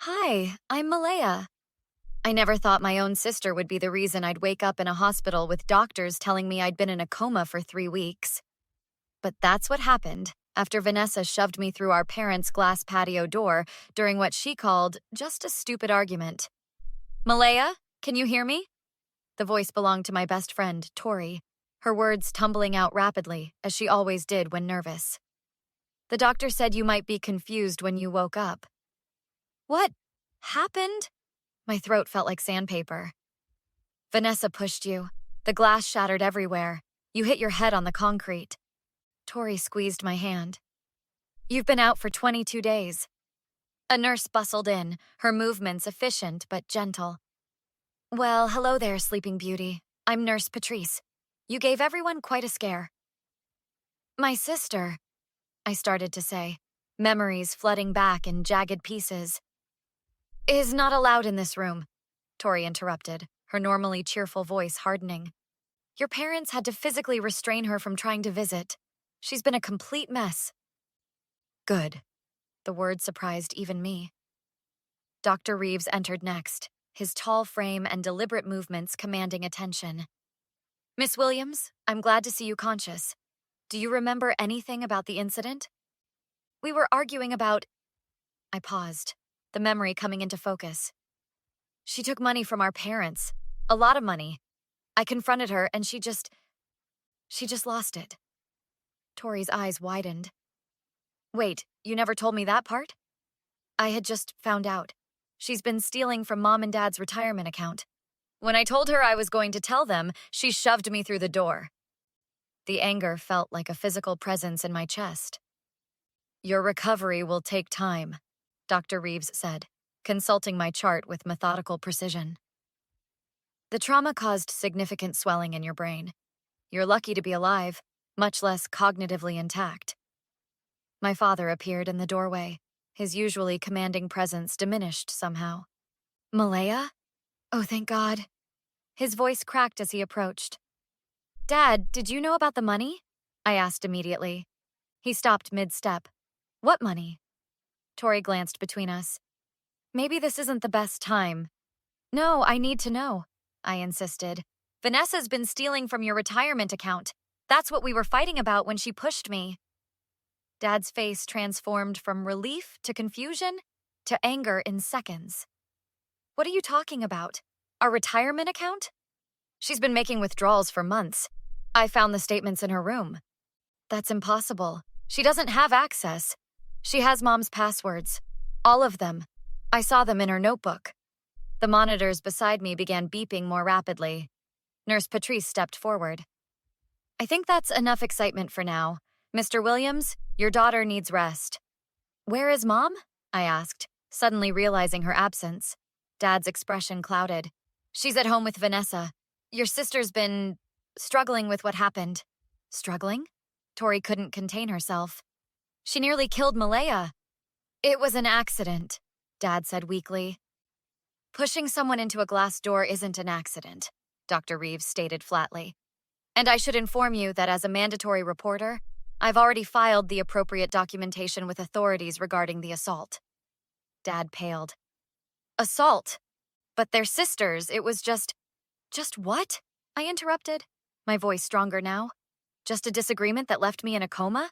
Hi, I'm Malaya. I never thought my own sister would be the reason I'd wake up in a hospital with doctors telling me I'd been in a coma for 3 weeks. But that's what happened after Vanessa shoved me through our parents' glass patio door during what she called just a stupid argument. Malaya, can you hear me? The voice belonged to my best friend, Tori, her words tumbling out rapidly, as she always did when nervous. The doctor said you might be confused when you woke up. What happened? My throat felt like sandpaper. Vanessa pushed you. The glass shattered everywhere. You hit your head on the concrete. Tori squeezed my hand. You've been out for 22 days. A nurse bustled in, her movements efficient but gentle. Well, hello there, Sleeping Beauty. I'm Nurse Patrice. You gave everyone quite a scare. My sister, I started to say, memories flooding back in jagged pieces. Is not allowed in this room, Tori interrupted, her normally cheerful voice hardening. Your parents had to physically restrain her from trying to visit. She's been a complete mess. Good. The word surprised even me. Dr. Reeves entered next, his tall frame and deliberate movements commanding attention. Miss Williams, I'm glad to see you conscious. Do you remember anything about the incident? We were arguing about... I paused, the memory coming into focus. She took money from our parents. A lot of money. I confronted her and she just lost it. Tori's eyes widened. Wait, you never told me that part? I had just found out. She's been stealing from Mom and Dad's retirement account. When I told her I was going to tell them, she shoved me through the door. The anger felt like a physical presence in my chest. Your recovery will take time, Dr. Reeves said, consulting my chart with methodical precision. The trauma caused significant swelling in your brain. You're lucky to be alive, much less cognitively intact. My father appeared in the doorway, his usually commanding presence diminished somehow. Malaya? Oh, thank God. His voice cracked as he approached. Dad, did you know about the money? I asked immediately. He stopped mid-step. What money? Tori glanced between us. Maybe this isn't the best time. No, I need to know, I insisted. Vanessa's been stealing from your retirement account. That's what we were fighting about when she pushed me. Dad's face transformed from relief to confusion to anger in seconds. What are you talking about? Our retirement account? She's been making withdrawals for months. I found the statements in her room. That's impossible. She doesn't have access. She has Mom's passwords. All of them. I saw them in her notebook. The monitors beside me began beeping more rapidly. Nurse Patrice stepped forward. I think that's enough excitement for now. Mr. Williams, your daughter needs rest. Where is Mom? I asked, suddenly realizing her absence. Dad's expression clouded. She's at home with Vanessa. Your sister's been struggling with what happened. Struggling? Tori couldn't contain herself. She nearly killed Malaya. It was an accident, Dad said weakly. Pushing someone into a glass door isn't an accident, Dr. Reeves stated flatly. And I should inform you that as a mandatory reporter, I've already filed the appropriate documentation with authorities regarding the assault. Dad paled. Assault? But they're sisters, it was just... Just what? I interrupted, my voice stronger now. Just a disagreement that left me in a coma?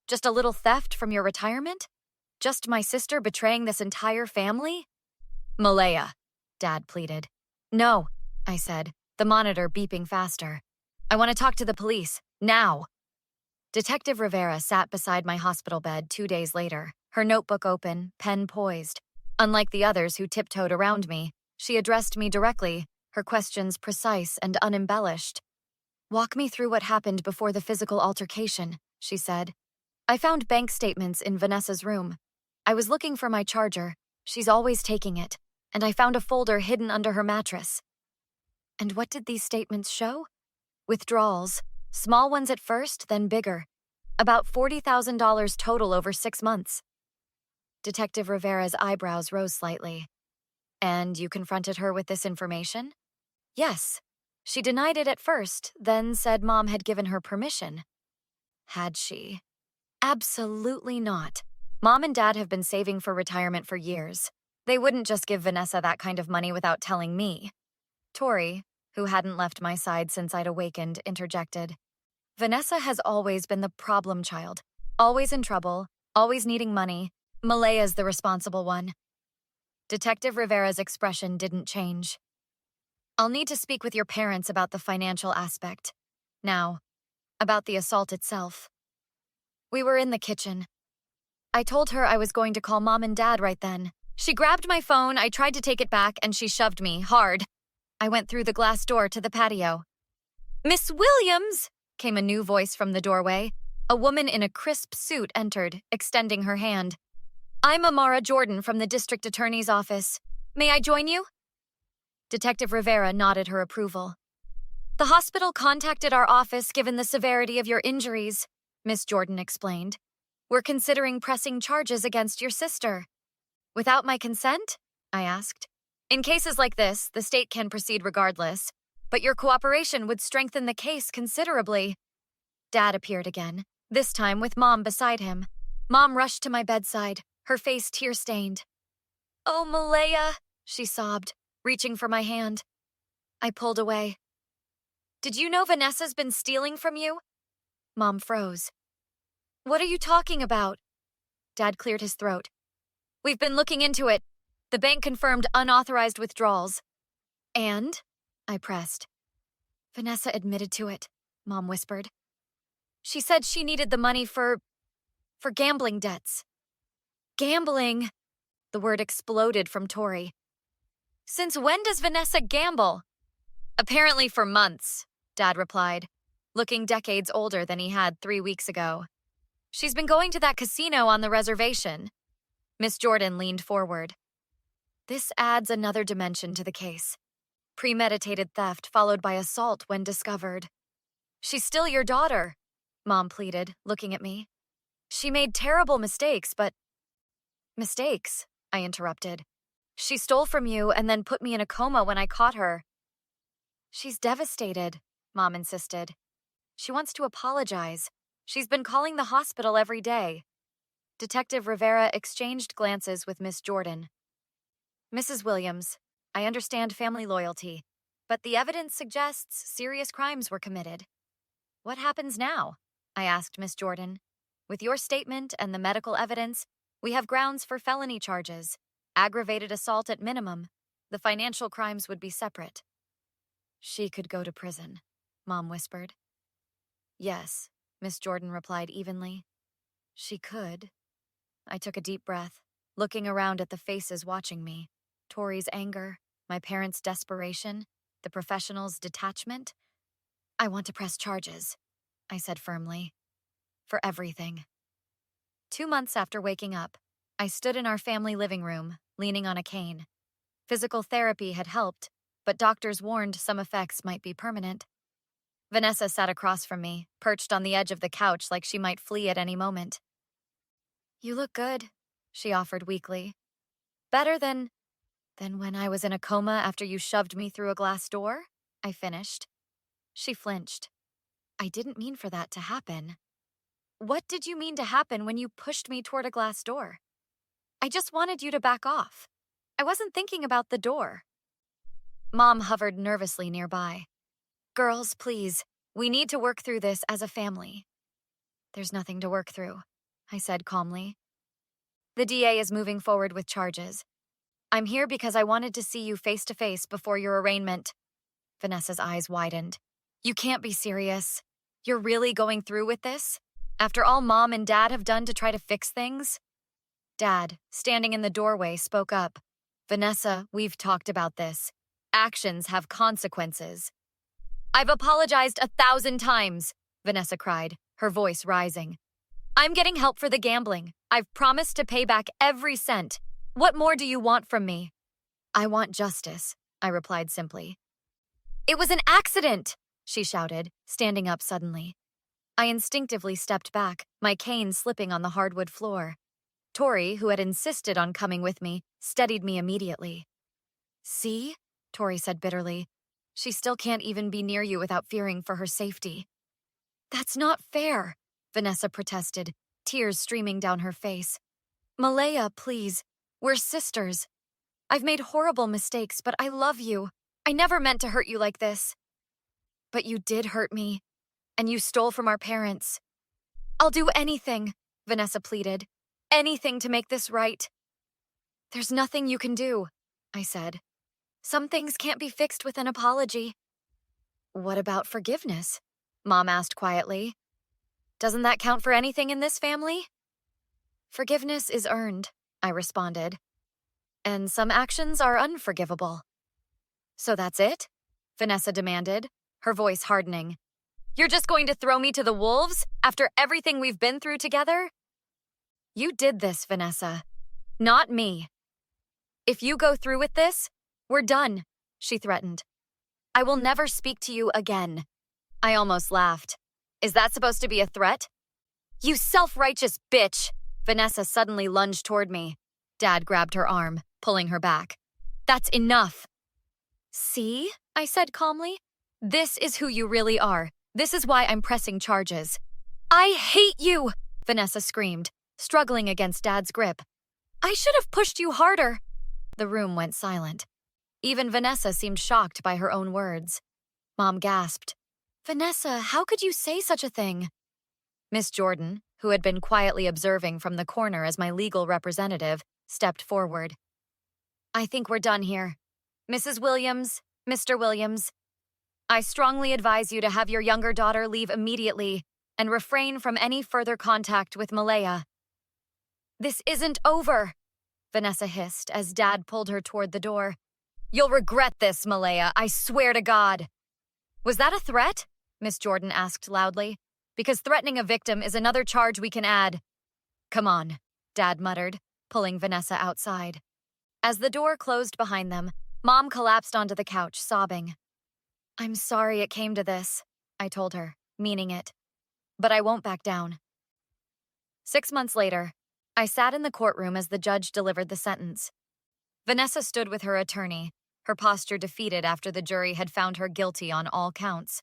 Just a little theft from your retirement? Just my sister betraying this entire family? Malaya, Dad pleaded. No, I said, the monitor beeping faster. I want to talk to the police, now. Detective Rivera sat beside my hospital bed 2 days later, her notebook open, pen poised. Unlike the others who tiptoed around me, she addressed me directly, her questions precise and unembellished. Walk me through what happened before the physical altercation, she said. I found bank statements in Vanessa's room. I was looking for my charger. She's always taking it. And I found a folder hidden under her mattress. And what did these statements show? Withdrawals. Small ones at first, then bigger. About $40,000 total over 6 months. Detective Rivera's eyebrows rose slightly. And you confronted her with this information? Yes. She denied it at first, then said Mom had given her permission. Had she? Absolutely not. Mom and Dad have been saving for retirement for years. They wouldn't just give Vanessa that kind of money without telling me. Tori, who hadn't left my side since I'd awakened, interjected. Vanessa has always been the problem child. Always in trouble, always needing money. Malaya's the responsible one. Detective Rivera's expression didn't change. I'll need to speak with your parents about the financial aspect. Now, about the assault itself. We were in the kitchen. I told her I was going to call Mom and Dad right then. She grabbed my phone, I tried to take it back, and she shoved me, hard. I went through the glass door to the patio. Miss Williams! Came a new voice from the doorway. A woman in a crisp suit entered, extending her hand. I'm Amara Jordan from the district attorney's office. May I join you? Detective Rivera nodded her approval. The hospital contacted our office given the severity of your injuries, Miss Jordan explained. We're considering pressing charges against your sister. Without my consent? I asked. In cases like this, the state can proceed regardless, but your cooperation would strengthen the case considerably. Dad appeared again, this time with Mom beside him. Mom rushed to my bedside, her face tear-stained. Oh, Malaya, she sobbed, reaching for my hand. I pulled away. Did you know Vanessa's been stealing from you? Mom froze. What are you talking about? Dad cleared his throat. We've been looking into it. The bank confirmed unauthorized withdrawals. And? I pressed. Vanessa admitted to it, Mom whispered. She said she needed the money for gambling debts. Gambling? The word exploded from Tori. Since when does Vanessa gamble? Apparently for months, Dad replied, looking decades older than he had 3 weeks ago. She's been going to that casino on the reservation. Miss Jordan leaned forward. This adds another dimension to the case. Premeditated theft followed by assault when discovered. She's still your daughter, Mom pleaded, looking at me. She made terrible mistakes, but... Mistakes, I interrupted. She stole from you and then put me in a coma when I caught her. She's devastated, Mom insisted. She wants to apologize. She's been calling the hospital every day. Detective Rivera exchanged glances with Miss Jordan. Mrs. Williams, I understand family loyalty, but the evidence suggests serious crimes were committed. What happens now? I asked Miss Jordan. With your statement and the medical evidence, we have grounds for felony charges, aggravated assault at minimum. The financial crimes would be separate. She could go to prison, Mom whispered. Yes, Miss Jordan replied evenly. She could. I took a deep breath, looking around at the faces watching me. Tori's anger, my parents' desperation, the professionals' detachment. I want to press charges, I said firmly. For everything. 2 months after waking up, I stood in our family living room, leaning on a cane. Physical therapy had helped, but doctors warned some effects might be permanent. Vanessa sat across from me, perched on the edge of the couch like she might flee at any moment. You look good, she offered weakly. Better than when I was in a coma after you shoved me through a glass door? I finished. She flinched. I didn't mean for that to happen. What did you mean to happen when you pushed me toward a glass door? I just wanted you to back off. I wasn't thinking about the door. Mom hovered nervously nearby. Girls, please, we need to work through this as a family. There's nothing to work through, I said calmly. The DA is moving forward with charges. I'm here because I wanted to see you face to face before your arraignment. Vanessa's eyes widened. You can't be serious. You're really going through with this? After all Mom and Dad have done to try to fix things? Dad, standing in the doorway, spoke up. Vanessa, we've talked about this. Actions have consequences. I've apologized 1,000 times, Vanessa cried, her voice rising. I'm getting help for the gambling. I've promised to pay back every cent. What more do you want from me? I want justice, I replied simply. It was an accident, she shouted, standing up suddenly. I instinctively stepped back, my cane slipping on the hardwood floor. Tori, who had insisted on coming with me, steadied me immediately. See? Tori said bitterly. She still can't even be near you without fearing for her safety. That's not fair, Vanessa protested, tears streaming down her face. Malaya, please. We're sisters. I've made horrible mistakes, but I love you. I never meant to hurt you like this. But you did hurt me, and you stole from our parents. I'll do anything, Vanessa pleaded. Anything to make this right. There's nothing you can do, I said. Some things can't be fixed with an apology. What about forgiveness? Mom asked quietly. Doesn't that count for anything in this family? Forgiveness is earned, I responded. And some actions are unforgivable. So that's it? Vanessa demanded, her voice hardening. You're just going to throw me to the wolves after everything we've been through together? You did this, Vanessa. Not me. If you go through with this, we're done, she threatened. I will never speak to you again. I almost laughed. Is that supposed to be a threat? You self-righteous bitch! Vanessa suddenly lunged toward me. Dad grabbed her arm, pulling her back. That's enough. See? I said calmly. This is who you really are. This is why I'm pressing charges. I hate you! Vanessa screamed, struggling against Dad's grip. I should have pushed you harder. The room went silent. Even Vanessa seemed shocked by her own words. Mom gasped. Vanessa, how could you say such a thing? Miss Jordan, who had been quietly observing from the corner as my legal representative, stepped forward. I think we're done here. Mrs. Williams, Mr. Williams, I strongly advise you to have your younger daughter leave immediately and refrain from any further contact with Malaya. This isn't over, Vanessa hissed as Dad pulled her toward the door. You'll regret this, Malaya, I swear to God. Was that a threat? Miss Jordan asked loudly. Because threatening a victim is another charge we can add. Come on, Dad muttered, pulling Vanessa outside. As the door closed behind them, Mom collapsed onto the couch, sobbing. I'm sorry it came to this, I told her, meaning it. But I won't back down. 6 months later, I sat in the courtroom as the judge delivered the sentence. Vanessa stood with her attorney, her posture defeated after the jury had found her guilty on all counts.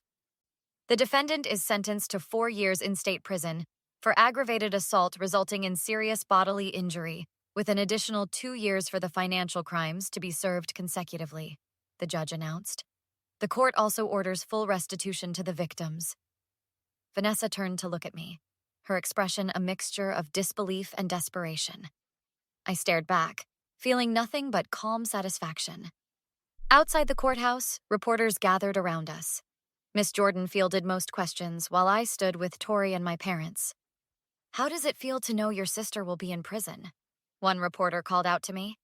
The defendant is sentenced to 4 years in state prison for aggravated assault resulting in serious bodily injury, with an additional 2 years for the financial crimes to be served consecutively, the judge announced. The court also orders full restitution to the victims. Vanessa turned to look at me, her expression a mixture of disbelief and desperation. I stared back, feeling nothing but calm satisfaction. Outside the courthouse, reporters gathered around us. Miss Jordan fielded most questions while I stood with Tori and my parents. How does it feel to know your sister will be in prison? One reporter called out to me.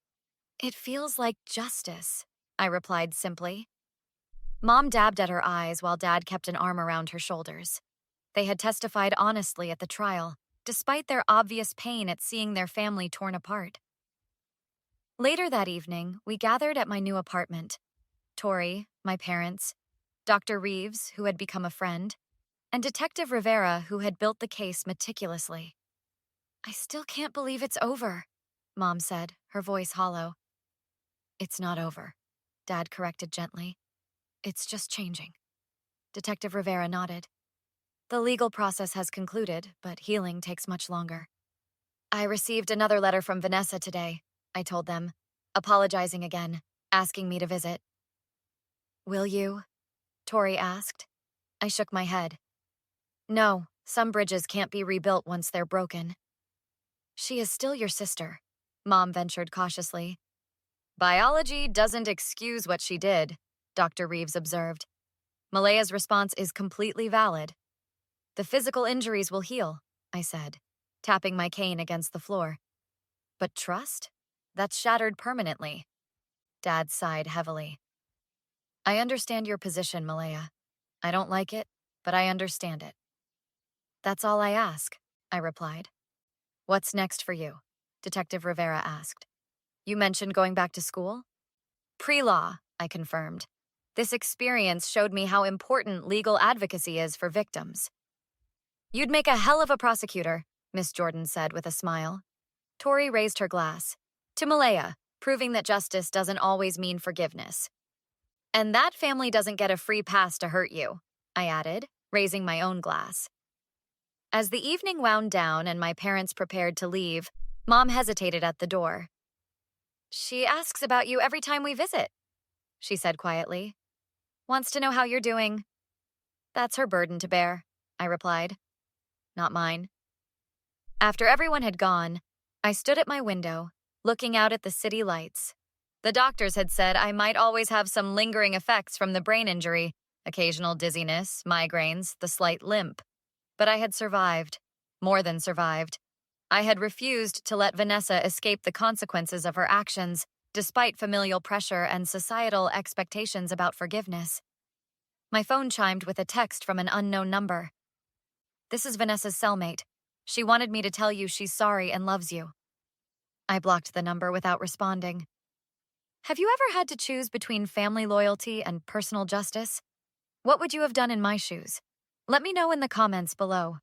It feels like justice, I replied simply. Mom dabbed at her eyes while Dad kept an arm around her shoulders. They had testified honestly at the trial, despite their obvious pain at seeing their family torn apart. Later that evening, we gathered at my new apartment. Tori, my parents, Dr. Reeves, who had become a friend, and Detective Rivera, who had built the case meticulously. I still can't believe it's over, Mom said, her voice hollow. It's not over, Dad corrected gently. It's just changing. Detective Rivera nodded. The legal process has concluded, but healing takes much longer. I received another letter from Vanessa today, I told them, apologizing again, asking me to visit. Will you? Tori asked. I shook my head. No, some bridges can't be rebuilt once they're broken. She is still your sister, Mom ventured cautiously. Biology doesn't excuse what she did, Dr. Reeves observed. Malaya's response is completely valid. The physical injuries will heal, I said, tapping my cane against the floor. But trust? That's shattered permanently. Dad sighed heavily. I understand your position, Malaya. I don't like it, but I understand it. That's all I ask, I replied. What's next for you? Detective Rivera asked. You mentioned going back to school? Pre-law, I confirmed. This experience showed me how important legal advocacy is for victims. You'd make a hell of a prosecutor, Miss Jordan said with a smile. Tori raised her glass. To Malaya, proving that justice doesn't always mean forgiveness. And that family doesn't get a free pass to hurt you, I added, raising my own glass. As the evening wound down and my parents prepared to leave, Mom hesitated at the door. She asks about you every time we visit, she said quietly. Wants to know how you're doing. That's her burden to bear, I replied. Not mine. After everyone had gone, I stood at my window, looking out at the city lights. The doctors had said I might always have some lingering effects from the brain injury, occasional dizziness, migraines, the slight limp. But I had survived. More than survived. I had refused to let Vanessa escape the consequences of her actions, despite familial pressure and societal expectations about forgiveness. My phone chimed with a text from an unknown number. This is Vanessa's cellmate. She wanted me to tell you she's sorry and loves you. I blocked the number without responding. Have you ever had to choose between family loyalty and personal justice? What would you have done in my shoes? Let me know in the comments below.